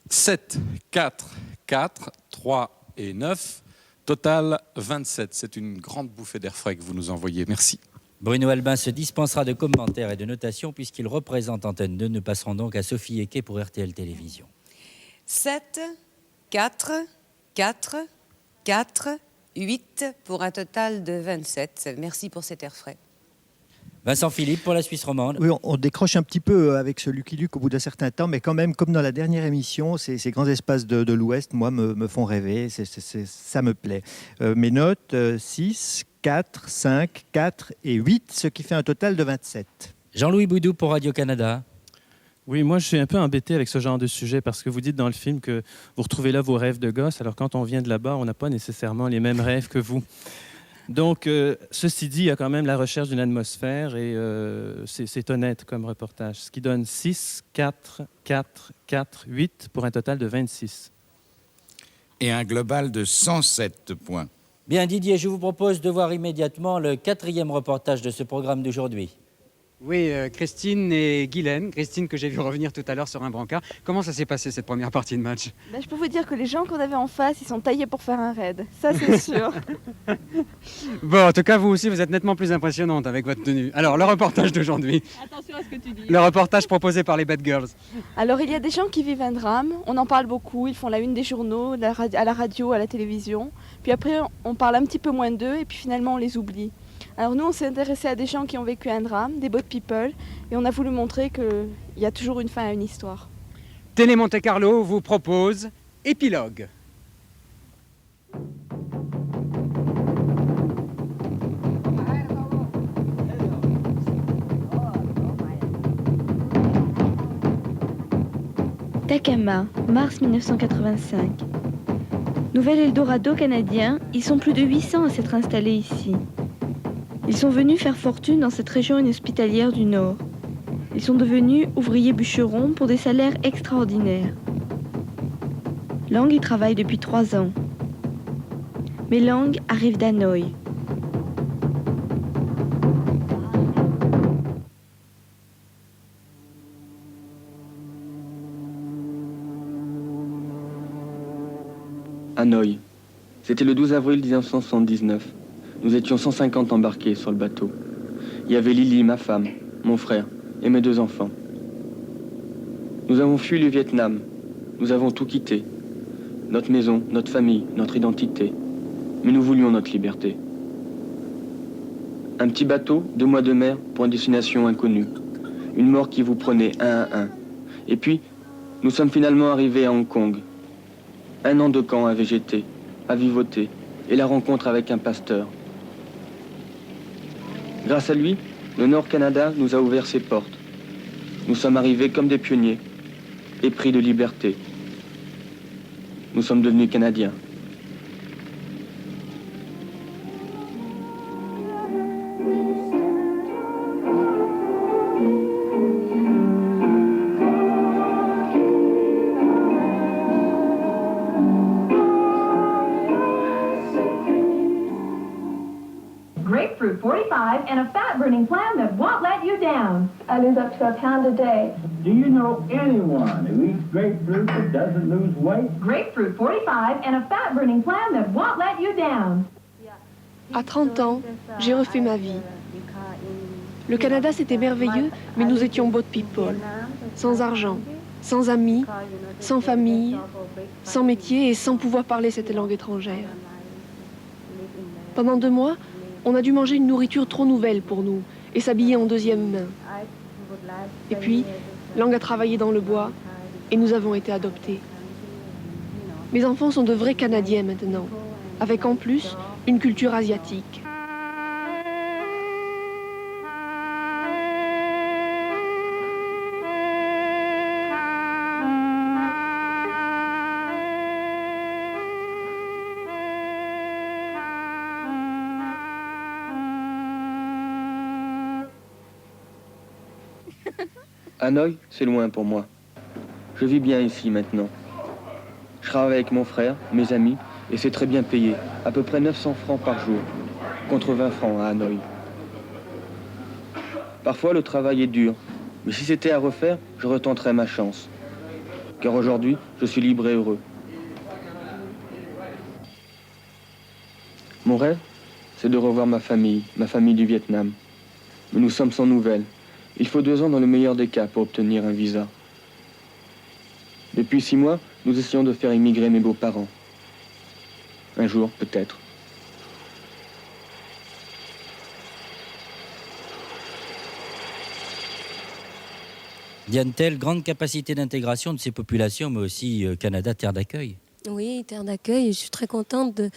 L: 7, 4, 4, 3 et 9. Total 27. C'est une grande bouffée d'air frais que vous nous envoyez. Merci.
E: Bruno Albin se dispensera de commentaires et de notations puisqu'il représente Antenne 2. Nous passerons donc à Sophie Eke pour RTL Télévision.
N: 7, 4, 4, 4, 8 pour un total de 27. Merci pour cet air frais.
E: Vincent Philippe pour la Suisse romande.
A: Oui, on décroche un petit peu avec ce Lucky Luke au bout d'un certain temps, mais quand même, comme dans la dernière émission, ces grands espaces de l'Ouest, moi, me font rêver, ça me plaît. Mes notes, 6, 4, 5, 4 et 8, ce qui fait un total de 27.
E: Jean-Louis Boudou pour Radio-Canada.
O: Oui, moi, je suis un peu embêté avec ce genre de sujet parce que vous dites dans le film que vous retrouvez là vos rêves de gosse, alors quand on vient de là-bas, on n'a pas nécessairement les mêmes rêves que vous. Donc, ceci dit, il y a quand même la recherche d'une atmosphère et c'est honnête comme reportage. Ce qui donne 6, 4, 4, 4, 8 pour un total de 26.
P: Et un global de 107 points.
E: Bien, Didier, je vous propose de voir immédiatement le 4e reportage de ce programme d'aujourd'hui.
B: Oui, Christine et Guylaine. Christine que j'ai vu revenir tout à l'heure sur un brancard. Comment ça s'est passé cette première partie de match?
D: Je peux vous dire que les gens qu'on avait en face, ils sont taillés pour faire un raid. Ça, c'est sûr.
B: Bon, en tout cas, vous aussi, vous êtes nettement plus impressionnante avec votre tenue. Alors, le reportage d'aujourd'hui.
D: Attention à ce que tu dis.
B: Le reportage proposé par les Bad Girls.
D: Alors, il y a des gens qui vivent un drame. On en parle beaucoup. Ils font la une des journaux, à la radio, à la télévision. Puis après, on parle un petit peu moins d'eux et puis finalement, on les oublie. Alors nous, on s'est intéressé à des gens qui ont vécu un drame, des boat people, et on a voulu montrer qu'il y a toujours une fin à une histoire.
B: Télé Monte Carlo vous propose Épilogue.
F: Takama, mars 1985. Nouvel Eldorado canadien, ils sont plus de 800 à s'être installés ici. Ils sont venus faire fortune dans cette région inhospitalière du Nord. Ils sont devenus ouvriers bûcherons pour des salaires extraordinaires. Lang y travaille depuis 3 ans. Mais Lang arrive d'Hanoï.
W: Hanoï. C'était le 12 avril 1979. Nous étions 150 embarqués sur le bateau. Il y avait Lily, ma femme, mon frère et mes 2 enfants. Nous avons fui le Vietnam. Nous avons tout quitté. Notre maison, notre famille, notre identité. Mais nous voulions notre liberté. Un petit bateau, 2 mois de mer pour une destination inconnue. Une mort qui vous prenait un à un. Et puis, nous sommes finalement arrivés à Hong Kong. 1 an de camp à végéter, à vivoter, et la rencontre avec un pasteur. Grâce à lui, le Nord-Canada nous a ouvert ses portes. Nous sommes arrivés comme des pionniers, épris de liberté. Nous sommes devenus Canadiens.
X: Grapefruit 45 and a fat-burning plan that won't let you down.
J: I lose up to a pound a day.
I: Do you know anyone who eats grapefruit that doesn't lose weight?
X: Grapefruit 45 and a fat-burning plan that won't let you down.
D: À 30 ans, j'ai refait ma vie. Le Canada, c'était merveilleux, mais nous étions boat people. Sans argent, sans amis, sans famille, sans métier et sans pouvoir parler cette langue étrangère. Pendant 2 mois, on a dû manger une nourriture trop nouvelle pour nous et s'habiller en 2e main. Et puis, Lang a travaillé dans le bois et nous avons été adoptés. Mes enfants sont de vrais Canadiens maintenant, avec en plus une culture asiatique.
W: Hanoï, c'est loin pour moi. Je vis bien ici maintenant. Je travaille avec mon frère, mes amis, et c'est très bien payé, à peu près 900 francs par jour, contre 20 francs à Hanoï. Parfois, le travail est dur, mais si c'était à refaire, je retenterais ma chance. Car aujourd'hui, je suis libre et heureux. Mon rêve, c'est de revoir ma famille du Vietnam. Mais nous sommes sans nouvelles. Il faut 2 ans dans le meilleur des cas pour obtenir un visa. Depuis 6 mois, nous essayons de faire immigrer mes beaux-parents. Un jour, peut-être.
E: Diane-Telle, grande capacité d'intégration de ces populations, mais aussi Canada, terre d'accueil.
G: Oui, terre d'accueil. Je suis très contente de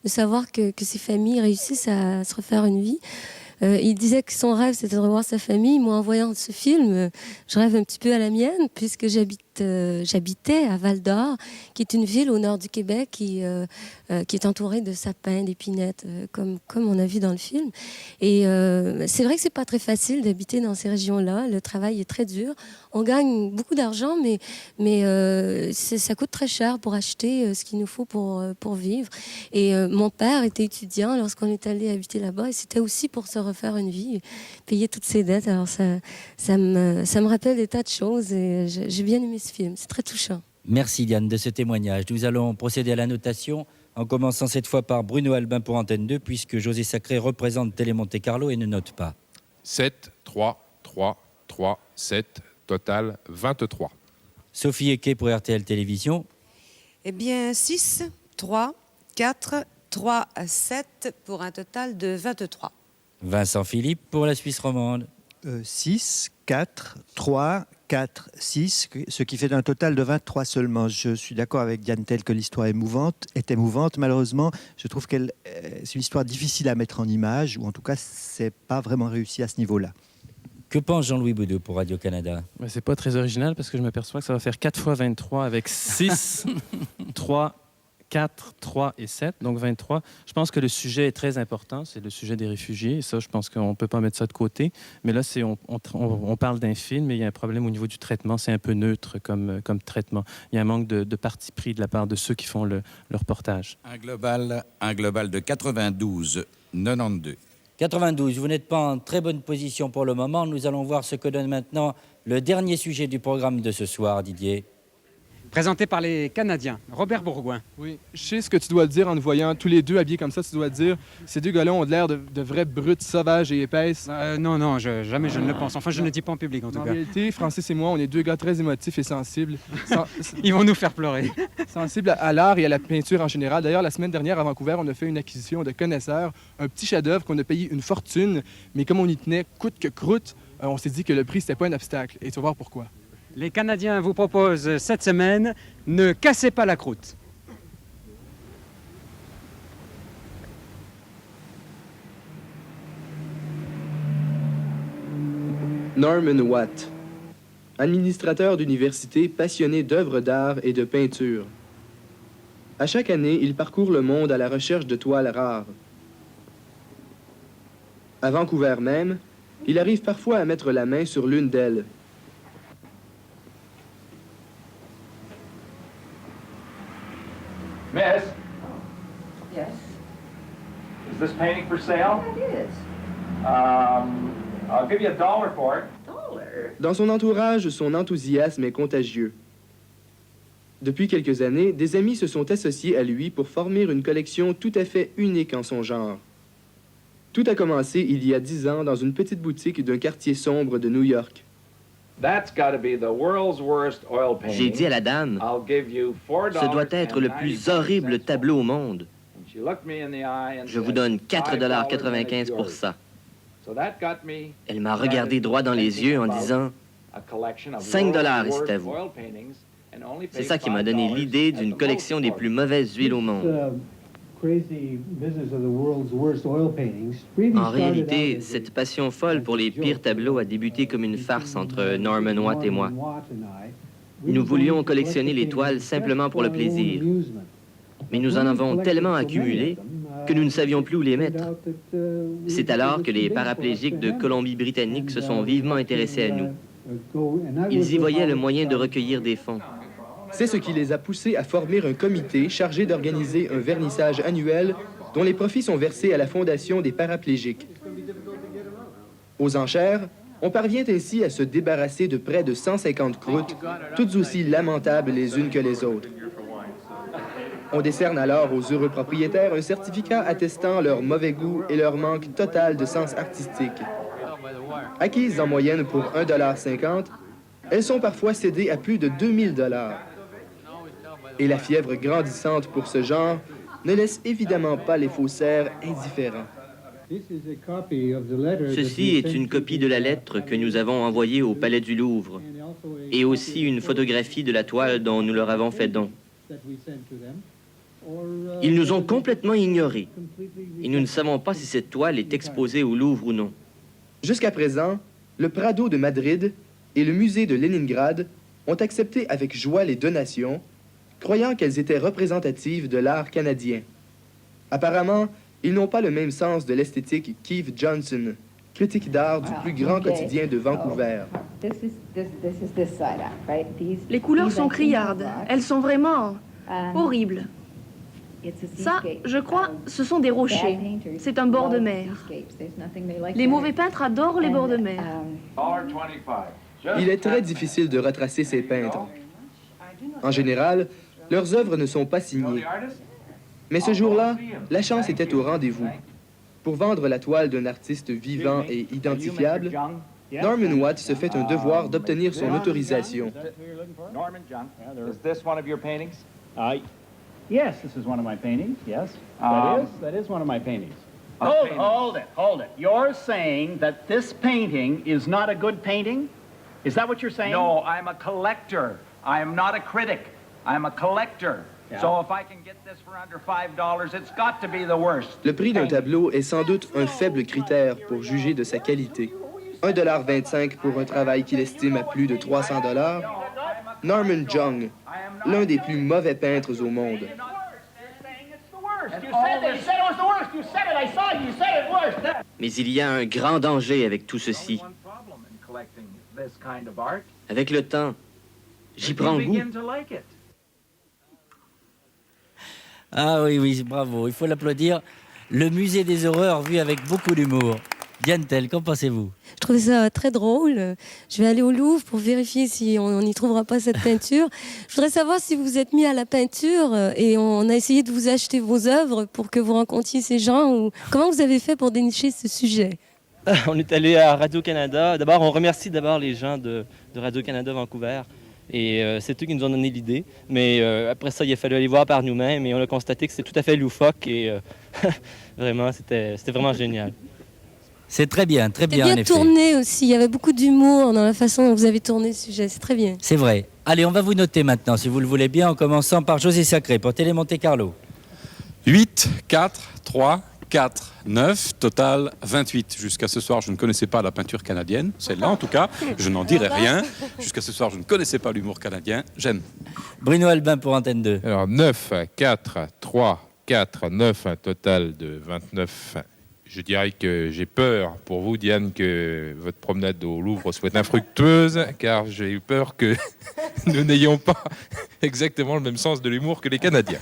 G: savoir que ces familles réussissent à se refaire une vie. Il disait que son rêve, c'était de revoir sa famille. Moi, en voyant ce film, je rêve un petit peu à la mienne, puisque j'habitais à Val-d'Or, qui est une ville au nord du Québec qui est entourée de sapins, d'épinettes, comme on a vu dans le film. Et c'est vrai que c'est pas très facile d'habiter dans ces régions-là. Le travail est très dur. On gagne beaucoup d'argent, mais ça coûte très cher pour acheter ce qu'il nous faut pour vivre. Et mon père était étudiant lorsqu'on est allé habiter là-bas, et c'était aussi pour se refaire une vie, payer toutes ses dettes. Alors ça me rappelle des tas de choses, et j'ai bien aimé ce film. C'est très touchant.
E: Merci Diane de ce témoignage. Nous allons procéder à la notation, en commençant cette fois par Bruno Albin pour Antenne 2, puisque José Sacré représente Télé Monte Carlo et ne note pas.
M: 7, 3, 3, 3, 7, total 23.
E: Sophie Eke pour RTL Télévision.
N: Eh bien, 6, 3, 4, 3, 7 pour un total de 23.
E: Vincent Philippe pour la Suisse romande.
A: 6, 4, 3, 4, 6, ce qui fait un total de 23 seulement. Je suis d'accord avec Diane Tell que l'histoire est émouvante. Malheureusement, je trouve que c'est une histoire difficile à mettre en image, ou en tout cas, c'est pas vraiment réussi à ce niveau-là.
E: Que pense Jean-Louis Boudou pour Radio-Canada?
O: C'est pas très original parce que je m'aperçois que ça va faire 4 fois 23 avec 6, 3, 4, 3 et 7, donc 23. Je pense que le sujet est très important, c'est le sujet des réfugiés. Et ça, je pense qu'on ne peut pas mettre ça de côté. Mais là, on parle d'un film, mais il y a un problème au niveau du traitement. C'est un peu neutre comme traitement. Il y a un manque de parti pris de la part de ceux qui font le reportage.
P: Un global de 92, 92.
E: 92, vous n'êtes pas en très bonne position pour le moment. Nous allons voir ce que donne maintenant le dernier sujet du programme de ce soir, Didier.
B: Présenté par les Canadiens. Robert Bourgoin.
W: Oui, je sais ce que tu dois dire en nous voyant tous les deux habillés comme ça. Tu dois dire, ces deux gars-là ont l'air de vraies brutes sauvages et épaisses.
B: Non, jamais je ne le pense. Enfin, je ne le dis pas en public, en tout cas.
W: En réalité, Francis et moi, on est deux gars très émotifs et sensibles.
B: Ils vont nous faire pleurer.
W: Sensibles à l'art et à la peinture en général. D'ailleurs, la semaine dernière, à Vancouver, on a fait une acquisition de connaisseurs, un petit chef-d'œuvre qu'on a payé une fortune, mais comme on y tenait coûte que croûte, on s'est dit que le prix, c'était pas un obstacle. Et tu vas voir pourquoi.
B: Les Canadiens vous proposent cette semaine « Ne cassez pas la croûte ».
W: Norman Watt, administrateur d'université passionné d'œuvres d'art et de peinture. À chaque année, il parcourt le monde à la recherche de toiles rares. À Vancouver même, il arrive parfois à mettre la main sur l'une d'elles.
C: Miss,
J: Yes,
C: is this painting for sale?
J: it is.
C: I'll give you $1 for it.
W: Dans son entourage, son enthousiasme est contagieux. Depuis quelques années, des amis se sont associés à lui pour former une collection tout à fait unique en son genre. Tout a commencé il y a 10 ans dans une petite boutique d'un quartier sombre de New York.
C: That's got to be the world's worst oil painting.
H: J'ai dit à la dame,
C: I'll give you $4.
H: ce doit être le plus horrible tableau au monde.
C: She looked me in the eye and
H: Je vous
C: said,
H: donne
C: $5.95
H: $4,95 pour ça.
C: So that got me
H: Elle m'a regardé droit dans les yeux en disant,
C: a collection of
H: $5
C: world's
H: et c'est à
C: worst
H: vous.
C: oil paintings and only
H: C'est
C: paid
H: ça qui m'a donné
C: $5
H: l'idée
C: at
H: d'une
C: the
H: collection
C: most
H: des
C: for
H: plus
C: it.
H: mauvaises huiles au monde. En réalité, cette passion folle pour les pires tableaux a débuté comme une farce entre Norman Watt et moi. Nous voulions collectionner les toiles simplement pour le plaisir. Mais nous en avons tellement accumulé que nous ne savions plus où les mettre. C'est alors que les paraplégiques de Colombie-Britannique se sont vivement intéressés à nous. Ils y voyaient le moyen de recueillir des fonds.
W: C'est ce qui les a poussés à former un comité chargé d'organiser un vernissage annuel dont les profits sont versés à la Fondation des paraplégiques. Aux enchères, on parvient ainsi à se débarrasser de près de 150 croûtes, toutes aussi lamentables les unes que les autres. On décerne alors aux heureux propriétaires un certificat attestant leur mauvais goût et leur manque total de sens artistique. Acquises en moyenne pour $1,50, elles sont parfois cédées à plus de $2,000. Et la fièvre grandissante pour ce genre ne laisse évidemment pas les faussaires indifférents.
H: Ceci est une copie de la lettre que nous avons envoyée au Palais du Louvre et aussi une photographie de la toile dont nous leur avons fait don. Ils nous ont complètement ignorés. Et nous ne savons pas si cette toile est exposée au Louvre ou non.
Q: Jusqu'à présent, le Prado de Madrid et le musée de Leningrad ont accepté avec joie les donations, croyant qu'elles étaient représentatives de l'art canadien. Apparemment, ils n'ont pas le même sens de l'esthétique qu'Yves Johnson, critique d'art du plus grand quotidien de Vancouver.
R: Les couleurs sont criardes. Elles sont vraiment horribles. Ça, je crois, ce sont des rochers. C'est un bord de mer. Les mauvais peintres adorent les bords de mer.
Q: Il est très difficile de retracer ces peintres. En général, leurs œuvres ne sont pas signées. Mais ce jour-là, la chance était au rendez-vous. Pour vendre la toile d'un artiste vivant et identifiable, Norman Watt se fait un devoir d'obtenir son autorisation.
C: Norman Jung, is this one of your paintings?
I: Yes, this is one of my paintings, yes. That is one of my paintings. Hold it. You're saying that this painting is not a good painting? Is that what you're saying?
C: No, I'm a collector. I am not a critic. I'm a collector.
Q: Yeah.
C: So if I can get this for under $5, it's got to be the worst.
Q: Le prix d'un tableau est sans doute un faible critère pour juger de sa qualité. 1,25 $ pour un travail qu'il estime à plus de 300 $. Norman Jung, l'un des plus mauvais peintres au monde.
H: Mais il y a un grand danger avec tout ceci. Avec le temps, j'y prends goût.
E: Ah oui, bravo, il faut l'applaudir. Le musée des horreurs vu avec beaucoup d'humour. Diane Tell, qu'en pensez-vous?
G: Je trouvais ça très drôle. Je vais aller au Louvre pour vérifier si on n'y trouvera pas cette peinture. Je voudrais savoir si vous vous êtes mis à la peinture et on a essayé de vous acheter vos œuvres pour que vous rencontriez ces gens. Ou comment vous avez fait pour dénicher ce sujet?
S: On est allé à Radio-Canada. D'abord, on remercie les gens de Radio-Canada Vancouver. Et c'est eux qui nous ont donné l'idée. Mais après ça, il a fallu aller voir par nous-mêmes et on a constaté que c'était tout à fait loufoque et vraiment, c'était vraiment génial.
E: C'est très bien, en effet.
G: C'est bien tourné aussi, il y avait beaucoup d'humour dans la façon dont vous avez tourné le sujet, c'est très bien.
E: C'est vrai. Allez, on va vous noter maintenant, si vous le voulez bien, en commençant par José Sacré pour Télé Monte Carlo.
L: 8, 4, 3, 4, 9, total 28. Jusqu'à ce soir, je ne connaissais pas la peinture canadienne, celle-là en tout cas, je n'en dirai rien. Jusqu'à ce soir, je ne connaissais pas l'humour canadien, j'aime.
E: Bruno Albin pour Antenne 2.
M: Alors 9, 4, 3, 4, 9, un total de 29. Je dirais que j'ai peur pour vous, Diane, que votre promenade au Louvre soit infructueuse, car j'ai eu peur que nous n'ayons pas exactement le même sens de l'humour que les Canadiens.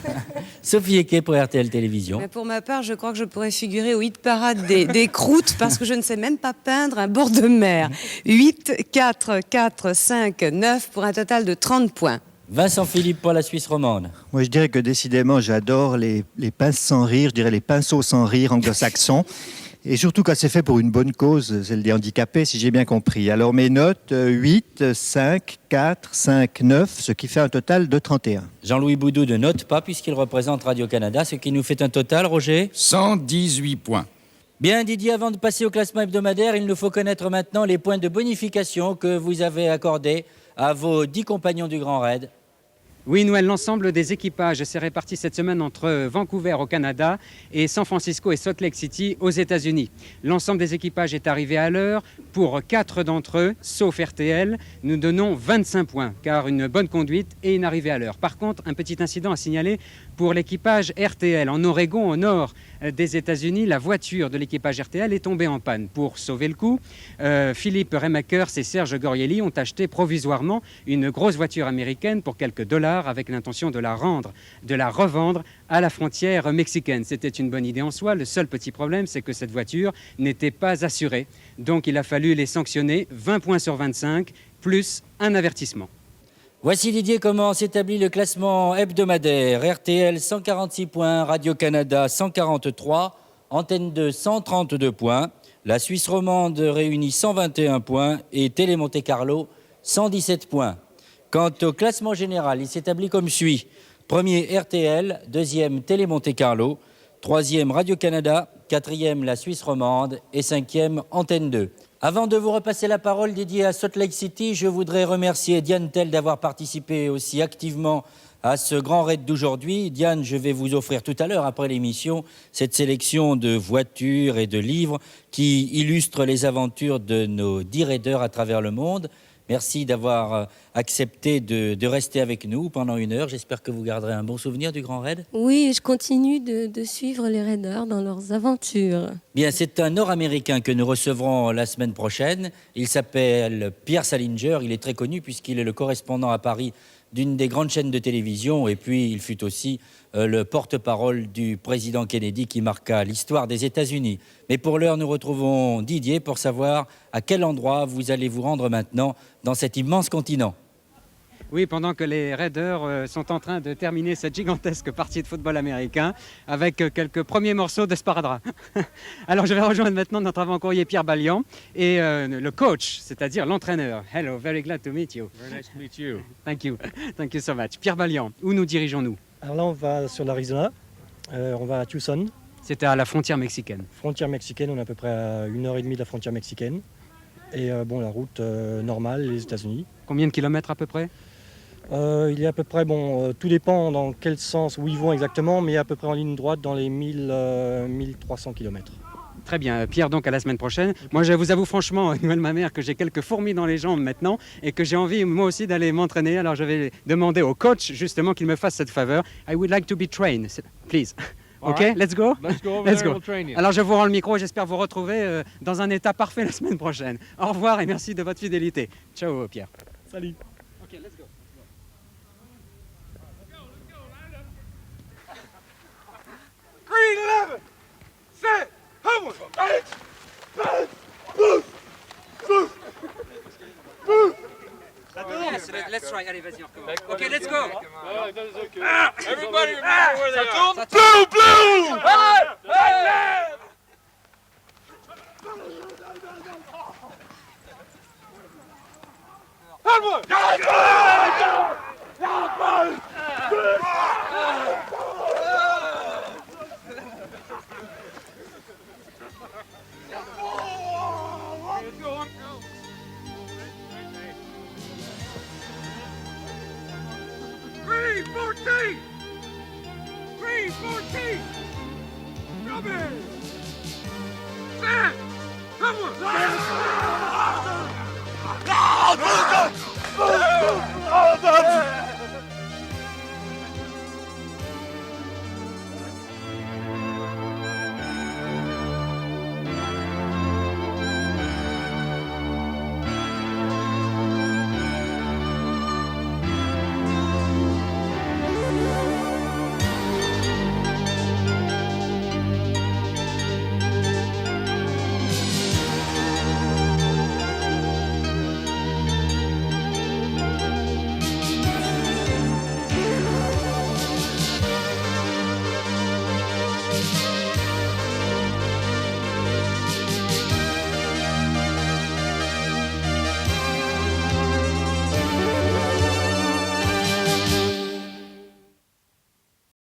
E: Sophie Equet pour RTL Télévision.
N: Mais pour ma part, je crois que je pourrais figurer au hit parade des croûtes parce que je ne sais même pas peindre un bord de mer. 8, 4, 4, 5, 9 pour un total de 30 points.
E: Vincent Philippe pour la Suisse romande.
A: Moi, je dirais que décidément, j'adore les pinces sans rire, je dirais les pinceaux sans rire anglo-saxons. Et surtout quand c'est fait pour une bonne cause, celle des handicapés, si j'ai bien compris. Alors mes notes, 8, 5, 4, 5, 9, ce qui fait un total de 31.
E: Jean-Louis Boudou ne note pas puisqu'il représente Radio-Canada, ce qui nous fait un total, Roger ?
P: 118 points.
E: Bien Didier, avant de passer au classement hebdomadaire, il nous faut connaître maintenant les points de bonification que vous avez accordés à vos 10 compagnons du Grand Raid.
B: Oui, Noël, l'ensemble des équipages s'est réparti cette semaine entre Vancouver au Canada et San Francisco et Salt Lake City aux États-Unis. L'ensemble des équipages est arrivé à l'heure. Pour 4 d'entre eux, sauf RTL, nous donnons 25 points, car une bonne conduite et une arrivée à l'heure. Par contre, un petit incident à signaler pour l'équipage RTL. En Oregon, au nord des États-Unis, la voiture de l'équipage RTL est tombée en panne. Pour sauver le coup, Philippe Remakers et Serge Gorielli ont acheté provisoirement une grosse voiture américaine pour quelques dollars avec l'intention de la revendre à la frontière mexicaine. C'était une bonne idée en soi. Le seul petit problème, c'est que cette voiture n'était pas assurée. Donc il a fallu les sanctionner, 20 points sur 25, plus un avertissement.
E: Voici Didier comment s'établit le classement hebdomadaire. RTL 146 points, Radio-Canada 143, Antenne 2 132 points, la Suisse romande réunit 121 points et Télé Monte Carlo 117 points. Quant au classement général, il s'établit comme suit. Premier RTL, deuxième Télé Monte Carlo, troisième Radio-Canada, quatrième la Suisse romande et cinquième Antenne 2. Avant de vous repasser la parole dédiée à Salt Lake City, je voudrais remercier Diane Tell d'avoir participé aussi activement à ce grand raid d'aujourd'hui. Diane, je vais vous offrir tout à l'heure, après l'émission, cette sélection de voitures et de livres qui illustrent les aventures de nos 10 raiders à travers le monde. Merci d'avoir accepté de rester avec nous pendant 1 heure. J'espère que vous garderez un bon souvenir du Grand Raid.
G: Oui, je continue de suivre les raiders dans leurs aventures.
E: Bien, c'est un Nord-Américain que nous recevrons la semaine prochaine. Il s'appelle Pierre Salinger. Il est très connu puisqu'il est le correspondant à Paris d'une des grandes chaînes de télévision, et puis il fut aussi le porte-parole du président Kennedy qui marqua l'histoire des États-Unis. Mais pour l'heure, nous retrouvons Didier pour savoir à quel endroit vous allez vous rendre maintenant dans cet immense continent.
B: Oui, pendant que les Raiders sont en train de terminer cette gigantesque partie de football américain avec quelques premiers morceaux de sparadrap. Alors je vais rejoindre maintenant notre avant-courrier Pierre Ballian et le coach, c'est-à-dire l'entraîneur. Hello, very glad to meet you.
K: Very nice to meet you.
B: Thank you so much. Pierre Ballian, où nous dirigeons-nous?
T: Alors là, on va sur l'Arizona, on va à Tucson.
B: C'était à la frontière mexicaine.
T: Frontière mexicaine, on est à peu près à 1h30 de la frontière mexicaine. Et bon, la route normale, les États-Unis.
B: Combien de kilomètres à peu près?
T: Il est à peu près, tout dépend dans quel sens, où ils vont exactement, mais à peu près en ligne droite dans les 1300 km.
B: Très bien, Pierre, donc à la semaine prochaine. Moi, je vous avoue franchement, Noël ma mère, que j'ai quelques fourmis dans les jambes maintenant et que j'ai envie, moi aussi, d'aller m'entraîner. Alors, je vais demander au coach, justement, qu'il me fasse cette faveur. I would like to be trained, please. OK,
K: right.
B: Let's go.
K: Let's go over
B: Let's
K: there,
B: go.
K: we'll train you.
B: Alors, je vous rends le micro. J'espère vous retrouver dans un état parfait la semaine prochaine. Au revoir et merci de votre fidélité. Ciao, Pierre.
T: Salut.
B: OK, let's go.
K: Green 11, set, Howard, right, pass, boost, boost, boost.
B: Yes, let's try. Allez, vas-y, on recommence. OK, let's go.
K: Everybody remember where they are. Blue, blue! Green 14! Green 14! Come in! Set! Come on!